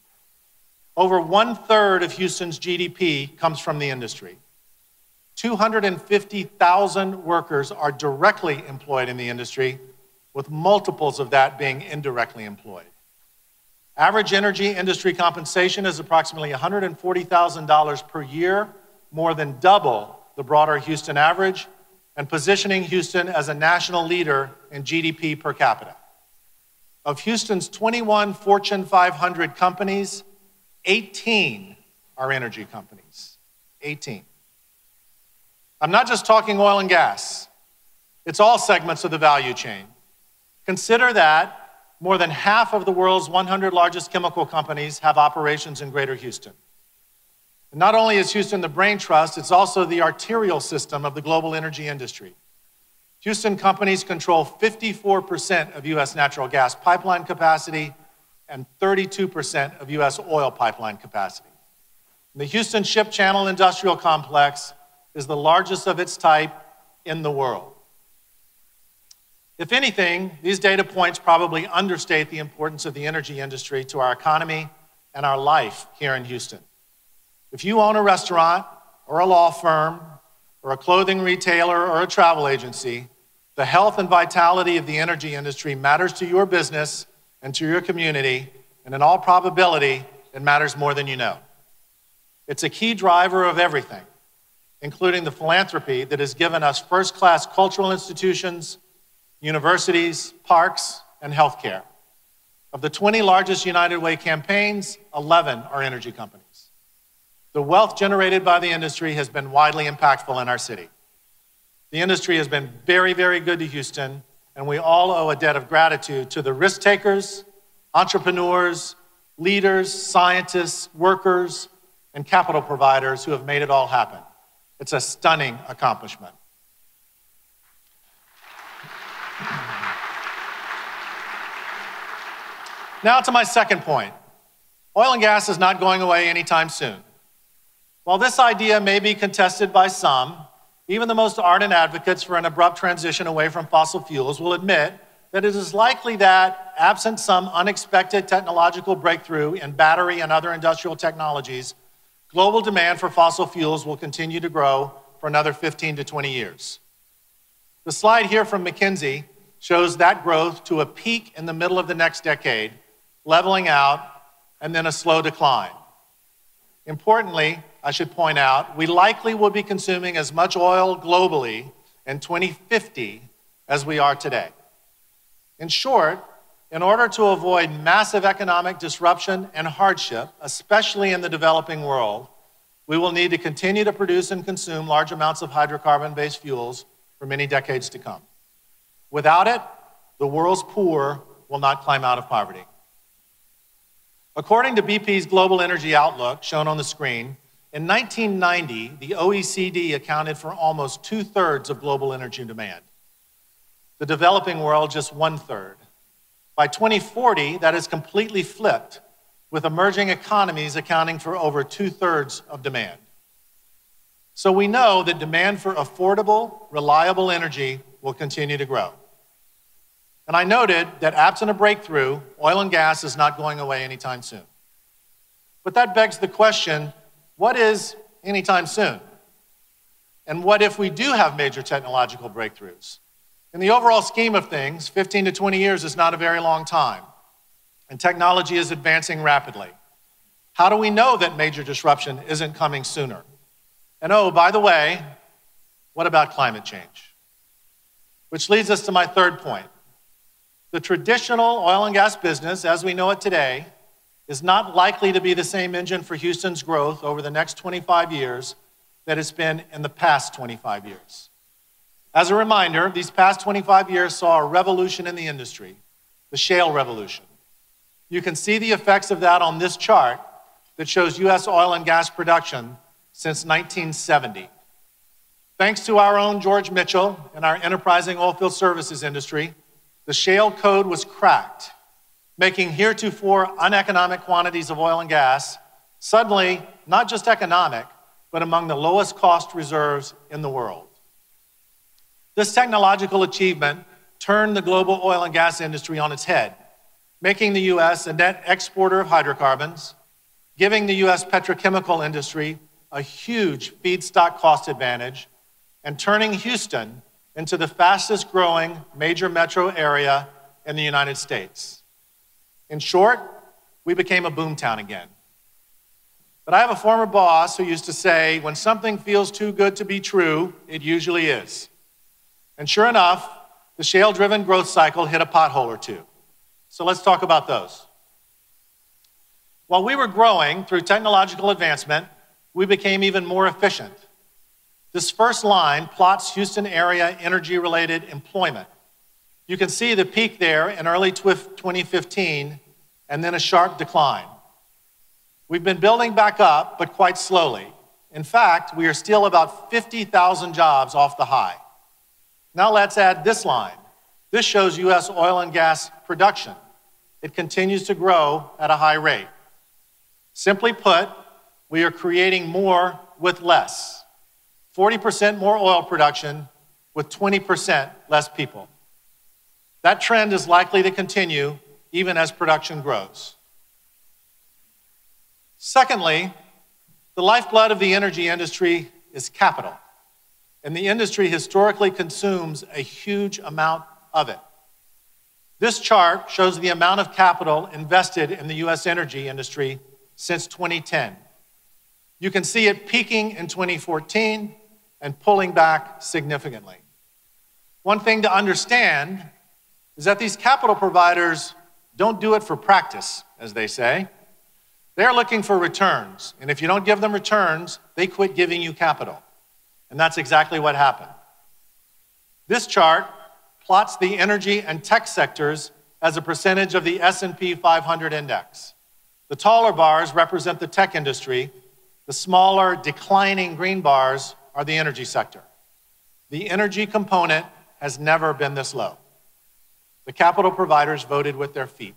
Over 1/3 of Houston's GDP comes from the industry. 250,000 workers are directly employed in the industry, with multiples of that being indirectly employed. Average energy industry compensation is approximately $140,000 per year, more than double the broader Houston average, and positioning Houston as a national leader in GDP per capita. Of Houston's 21 Fortune 500 companies, 18 are energy companies. 18. I'm not just talking oil and gas. It's all segments of the value chain. Consider that more than half of the world's 100 largest chemical companies have operations in Greater Houston. And not only is Houston the brain trust, it's also the arterial system of the global energy industry. Houston companies control 54% of U.S. natural gas pipeline capacity and 32% of U.S. oil pipeline capacity. The Houston Ship Channel Industrial Complex is the largest of its type in the world. If anything, these data points probably understate the importance of the energy industry to our economy and our life here in Houston. If you own a restaurant or a law firm or a clothing retailer or a travel agency, the health and vitality of the energy industry matters to your business and to your community, and in all probability, it matters more than you know. It's a key driver of everything, including the philanthropy that has given us first-class cultural institutions, universities, parks, and healthcare. Of the 20 largest United Way campaigns, 11 are energy companies. The wealth generated by the industry has been widely impactful in our city. The industry has been very, very good to Houston, and we all owe a debt of gratitude to the risk takers, entrepreneurs, leaders, scientists, workers, and capital providers who have made it all happen. It's a stunning accomplishment. Now to my second point. Oil and gas is not going away anytime soon. While this idea may be contested by some, even the most ardent advocates for an abrupt transition away from fossil fuels will admit that it is likely that, absent some unexpected technological breakthrough in battery and other industrial technologies, global demand for fossil fuels will continue to grow for another 15 to 20 years. The slide here from McKinsey shows that growth to a peak in the middle of the next decade, leveling out, and then a slow decline. Importantly, I should point out, we likely will be consuming as much oil globally in 2050 as we are today. In short, in order to avoid massive economic disruption and hardship, especially in the developing world, we will need to continue to produce and consume large amounts of hydrocarbon-based fuels for many decades to come. Without it, the world's poor will not climb out of poverty. According to BP's Global Energy Outlook, shown on the screen, in 1990, the OECD accounted for almost 2/3 of global energy demand. The developing world just 1/3. By 2040, that is completely flipped, with emerging economies accounting for over 2/3 of demand. So we know that demand for affordable, reliable energy will continue to grow. And I noted that absent a breakthrough, oil and gas is not going away anytime soon. But that begs the question, what is anytime soon? And what if we do have major technological breakthroughs? In the overall scheme of things, 15 to 20 years is not a very long time, and technology is advancing rapidly. How do we know that major disruption isn't coming sooner? And oh, by the way, what about climate change? Which leads us to my third point. The traditional oil and gas business, as we know it today, is not likely to be the same engine for Houston's growth over the next 25 years that it's been in the past 25 years. As a reminder, these past 25 years saw a revolution in the industry, the shale revolution. You can see the effects of that on this chart that shows U.S. oil and gas production since 1970. Thanks to our own George Mitchell and our enterprising oilfield services industry, the shale code was cracked, making heretofore uneconomic quantities of oil and gas suddenly not just economic, but among the lowest cost reserves in the world. This technological achievement turned the global oil and gas industry on its head, making the U.S. a net exporter of hydrocarbons, giving the U.S. petrochemical industry a huge feedstock cost advantage, and turning Houston into the fastest growing major metro area in the United States. In short, we became a boomtown again. But I have a former boss who used to say, when something feels too good to be true, it usually is. And sure enough, the shale-driven growth cycle hit a pothole or two. So let's talk about those. While we were growing through technological advancement, we became even more efficient. This first line plots Houston area energy-related employment. You can see the peak there in early 2015, and then a sharp decline. We've been building back up, but quite slowly. In fact, we are still about 50,000 jobs off the high. Now let's add this line. This shows U.S. oil and gas production. It continues to grow at a high rate. Simply put, we are creating more with less. 40% more oil production with 20% less people. That trend is likely to continue even as production grows. Secondly, The lifeblood of the energy industry is capital, and the industry historically consumes a huge amount of it. This chart shows the amount of capital invested in the US energy industry since 2010. You can see it peaking in 2014 and pulling back significantly. One thing to understand is that these capital providers don't do it for practice, as they say. They're looking for returns, and if you don't give them returns, they quit giving you capital. And that's exactly what happened. This chart plots the energy and tech sectors as a percentage of the S&P 500 index. The taller bars represent the tech industry. The smaller, declining green bars are the energy sector. The energy component has never been this low. The capital providers voted with their feet.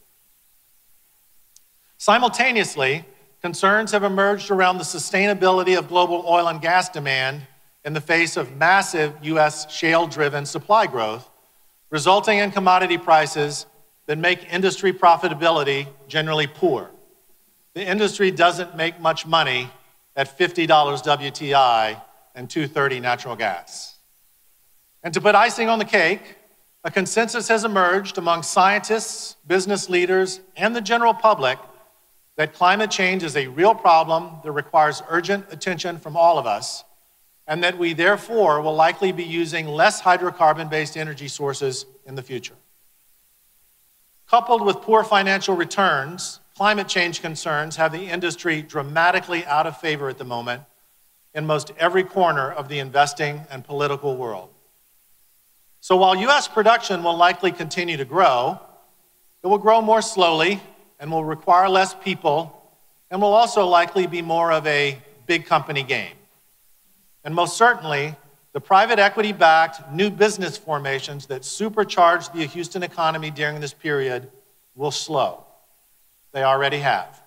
Simultaneously, concerns have emerged around the sustainability of global oil and gas demand in the face of massive US shale-driven supply growth, resulting in commodity prices that make industry profitability generally poor. The industry doesn't make much money at $50 WTI and $2.30 natural gas. And to put icing on the cake, a consensus has emerged among scientists, business leaders, and the general public that climate change is a real problem that requires urgent attention from all of us, and that we therefore will likely be using less hydrocarbon-based energy sources in the future. Coupled with poor financial returns, climate change concerns have the industry dramatically out of favor at the moment in most every corner of the investing and political world. So while US production will likely continue to grow, it will grow more slowly and will require less people and will also likely be more of a big company game. And most certainly, the private equity-backed new business formations that supercharged the Houston economy during this period will slow. They already have.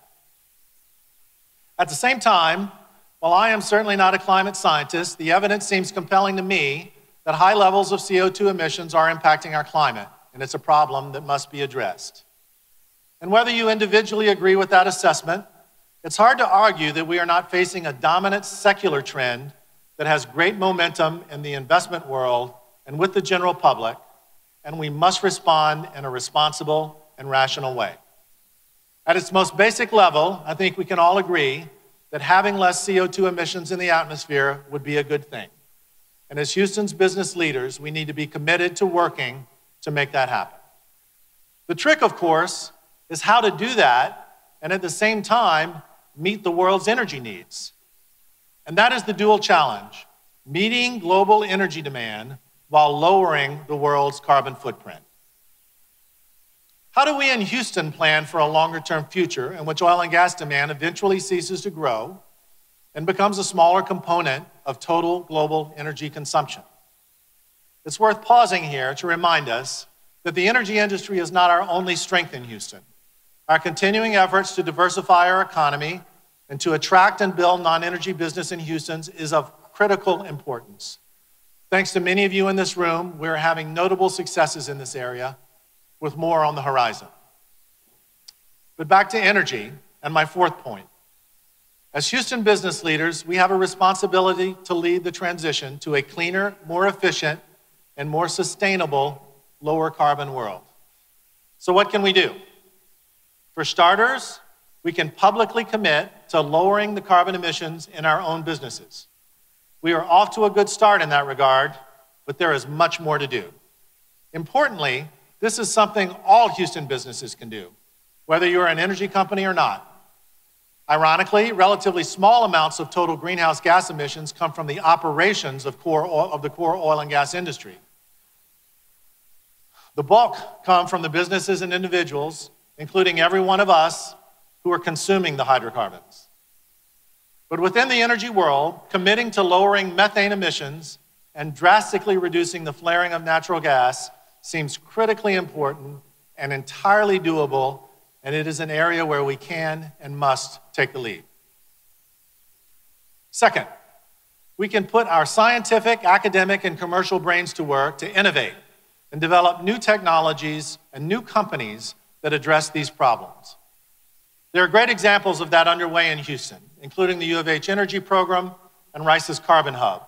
At the same time, while I am certainly not a climate scientist, the evidence seems compelling to me that high levels of CO2 emissions are impacting our climate, and it's a problem that must be addressed. And whether you individually agree with that assessment, it's hard to argue that we are not facing a dominant secular trend that has great momentum in the investment world and with the general public, and we must respond in a responsible and rational way. At its most basic level, I think we can all agree that having less CO2 emissions in the atmosphere would be a good thing. And as Houston's business leaders, we need to be committed to working to make that happen. The trick, of course, is how to do that and at the same time meet the world's energy needs. And that is the dual challenge, meeting global energy demand while lowering the world's carbon footprint. How do we in Houston plan for a longer-term future in which oil and gas demand eventually ceases to grow and becomes a smaller component of total global energy consumption? It's worth pausing here to remind us that the energy industry is not our only strength in Houston. Our continuing efforts to diversify our economy and to attract and build non-energy business in Houston is of critical importance. Thanks to many of you in this room, we're having notable successes in this area, with more on the horizon. But back to energy and my fourth point. As Houston business leaders, we have a responsibility to lead the transition to a cleaner, more efficient, and more sustainable, lower carbon world. So what can we do? For starters, we can publicly commit to lowering the carbon emissions in our own businesses. We are off to a good start in that regard, but there is much more to do. Importantly, this is something all Houston businesses can do, whether you're an energy company or not. Ironically, relatively small amounts of total greenhouse gas emissions come from the operations of the core oil and gas industry. The bulk come from the businesses and individuals, including every one of us, who are consuming the hydrocarbons. But within the energy world, committing to lowering methane emissions and drastically reducing the flaring of natural gas seems critically important and entirely doable, and it is an area where we can and must take the lead. Second, we can put our scientific, academic, and commercial brains to work to innovate and develop new technologies and new companies that address these problems. There are great examples of that underway in Houston, including the U of H Energy Program and Rice's Carbon Hub.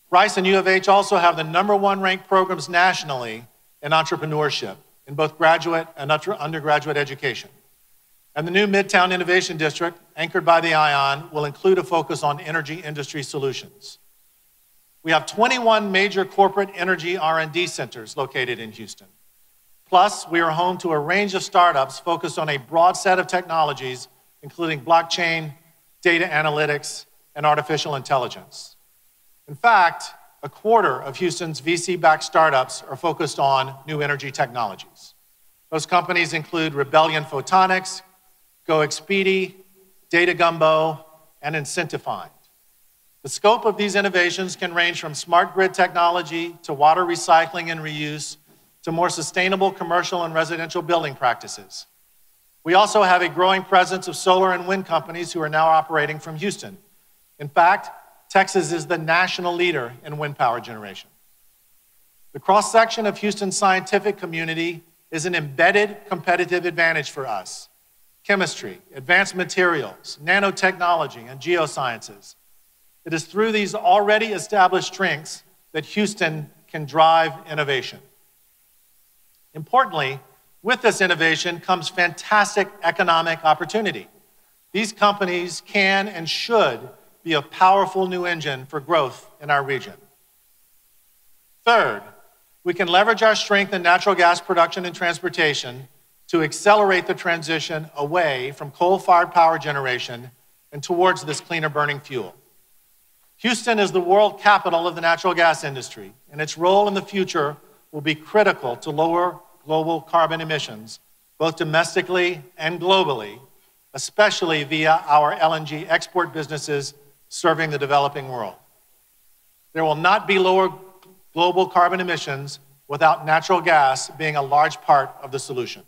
Rice and U of H also have the #1 ranked programs nationally in entrepreneurship in both graduate and undergraduate education. And the new Midtown Innovation District, anchored by the ION, will include a focus on energy industry solutions. We have 21 major corporate energy R&D centers located in Houston. Plus, we are home to a range of startups focused on a broad set of technologies, including blockchain, data analytics, and artificial intelligence. In fact, a quarter of Houston's VC-backed startups are focused on new energy technologies. Those companies include Rebellion Photonics, GoExpedi, Data Gumbo, and Incentifind. The scope of these innovations can range from smart grid technology to water recycling and reuse to more sustainable commercial and residential building practices. We also have a growing presence of solar and wind companies who are now operating from Houston. In fact, Texas is the national leader in wind power generation. The cross-section of Houston's scientific community is an embedded competitive advantage for us. Chemistry, advanced materials, nanotechnology, and geosciences. It is through these already established strengths that Houston can drive innovation. Importantly, with this innovation comes fantastic economic opportunity. These companies can and should be a powerful new engine for growth in our region. Third, we can leverage our strength in natural gas production and transportation to accelerate the transition away from coal-fired power generation and towards this cleaner burning fuel. Houston is the world capital of the natural gas industry, and its role in the future will be critical to lower global carbon emissions, both domestically and globally, especially via our LNG export businesses serving the developing world. There will not be lower global carbon emissions without natural gas being a large part of the solution.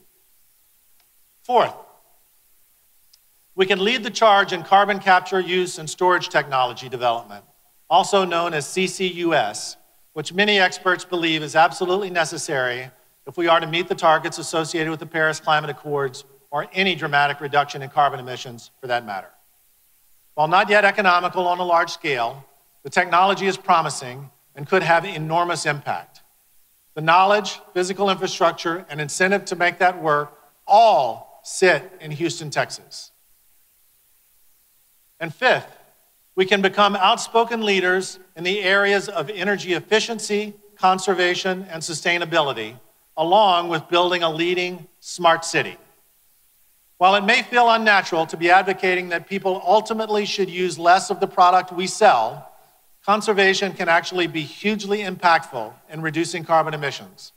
Fourth, we can lead the charge in carbon capture, use, and storage technology development, also known as CCUS, which many experts believe is absolutely necessary if we are to meet the targets associated with the Paris Climate Accords or any dramatic reduction in carbon emissions for that matter. While not yet economical on a large scale, the technology is promising and could have enormous impact. The knowledge, physical infrastructure, and incentive to make that work all sit in Houston, Texas. And fifth, we can become outspoken leaders in the areas of energy efficiency, conservation, and sustainability, along with building a leading smart city. While it may feel unnatural to be advocating that people ultimately should use less of the product we sell, conservation can actually be hugely impactful in reducing carbon emissions.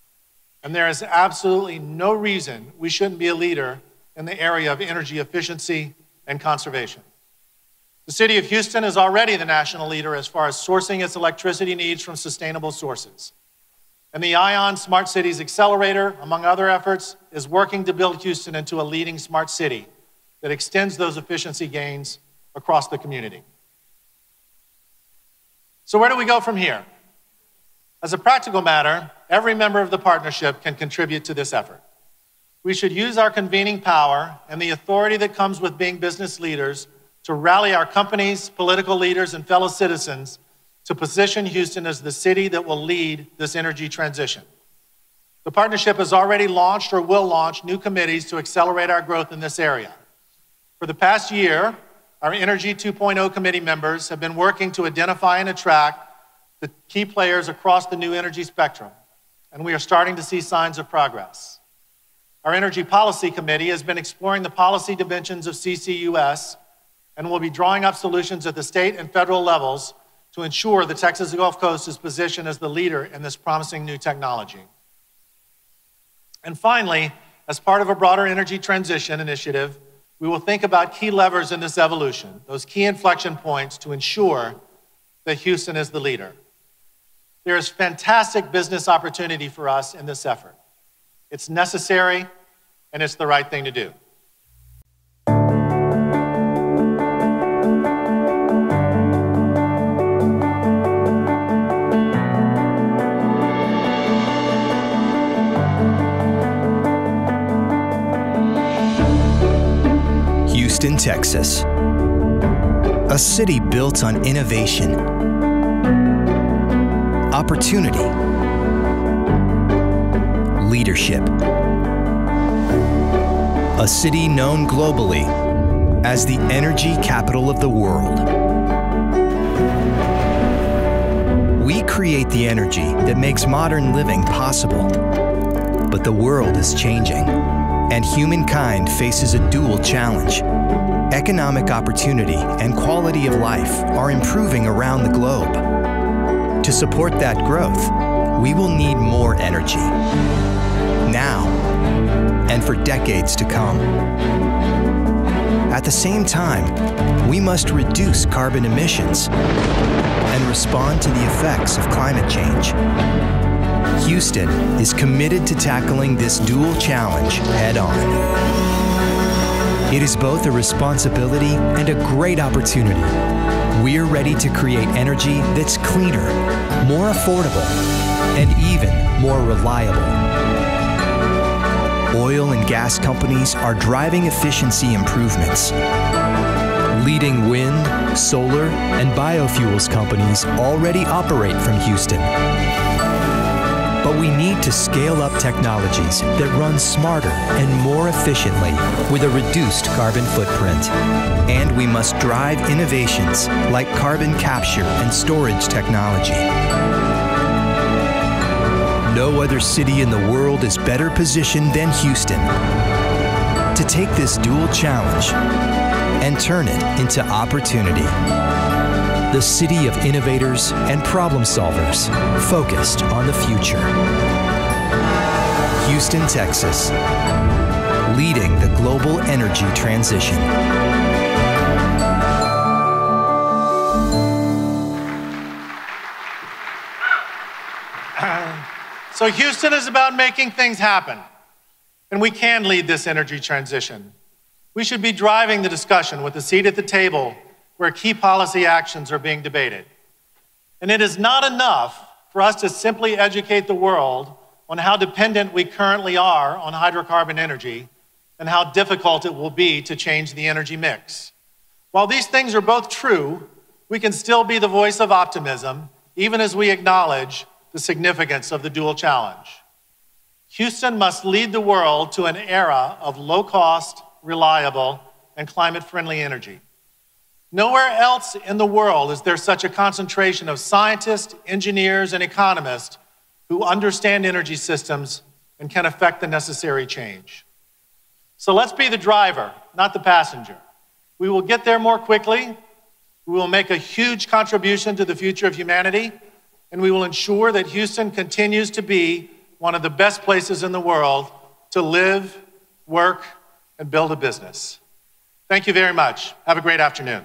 And there is absolutely no reason we shouldn't be a leader in the area of energy efficiency and conservation. The city of Houston is already the national leader as far as sourcing its electricity needs from sustainable sources. And the ION Smart Cities Accelerator, among other efforts, is working to build Houston into a leading smart city that extends those efficiency gains across the community. So where do we go from here? As a practical matter, every member of the partnership can contribute to this effort. We should use our convening power and the authority that comes with being business leaders to rally our companies, political leaders, and fellow citizens to position Houston as the city that will lead this energy transition. The partnership has already launched or will launch new committees to accelerate our growth in this area. For the past year, our Energy 2.0 committee members have been working to identify and attract the key players across the new energy spectrum, and we are starting to see signs of progress. Our Energy Policy Committee has been exploring the policy dimensions of CCUS and will be drawing up solutions at the state and federal levels to ensure the Texas Gulf Coast is positioned as the leader in this promising new technology. And finally, as part of a broader energy transition initiative, we will think about key levers in this evolution, those key inflection points to ensure that Houston is the leader. There is fantastic business opportunity for us in this effort. It's necessary, and it's the right thing to do. Houston, Texas. A city built on innovation, opportunity, leadership. A city known globally as the energy capital of the world. We create the energy that makes modern living possible. But the world is changing, and humankind faces a dual challenge. Economic opportunity and quality of life are improving around the globe. To support that growth, we will need more energy, now and for decades to come. At the same time, we must reduce carbon emissions and respond to the effects of climate change. Houston is committed to tackling this dual challenge head-on. It is both a responsibility and a great opportunity. We're ready to create energy that's cleaner, more affordable, and even more reliable. Oil and gas companies are driving efficiency improvements. Leading wind, solar, and biofuels companies already operate from Houston. But we need to scale up technologies that run smarter and more efficiently with a reduced carbon footprint. And we must drive innovations like carbon capture and storage technology. No other city in the world is better positioned than Houston to take this dual challenge and turn it into opportunity. The city of innovators and problem solvers focused on the future. Houston, Texas, leading the global energy transition. So Houston is about making things happen, and we can lead this energy transition. We should be driving the discussion with a seat at the table where key policy actions are being debated. And it is not enough for us to simply educate the world on how dependent we currently are on hydrocarbon energy and how difficult it will be to change the energy mix. While these things are both true, we can still be the voice of optimism, even as we acknowledge the significance of the dual challenge. Houston must lead the world to an era of low-cost, reliable, and climate-friendly energy. Nowhere else in the world is there such a concentration of scientists, engineers, and economists who understand energy systems and can affect the necessary change. So let's be the driver, not the passenger. We will get there more quickly, we will make a huge contribution to the future of humanity, and we will ensure that Houston continues to be one of the best places in the world to live, work, and build a business. Thank you very much. Have a great afternoon.